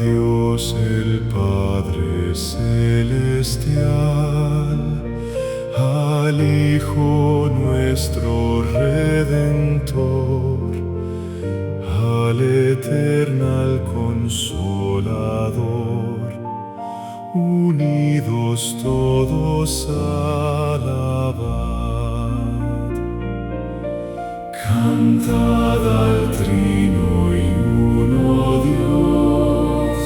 Dios el Padre Celestial, al Hijo nuestro Redentor, al eternal Consolador, unidos todos alabad. Cantad al Trino y uno Dios,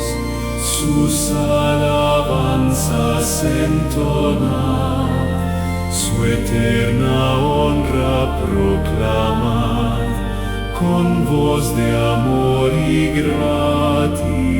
sus alabanzas entonad, su eterna honra proclamad, con voz de amor y gratitud.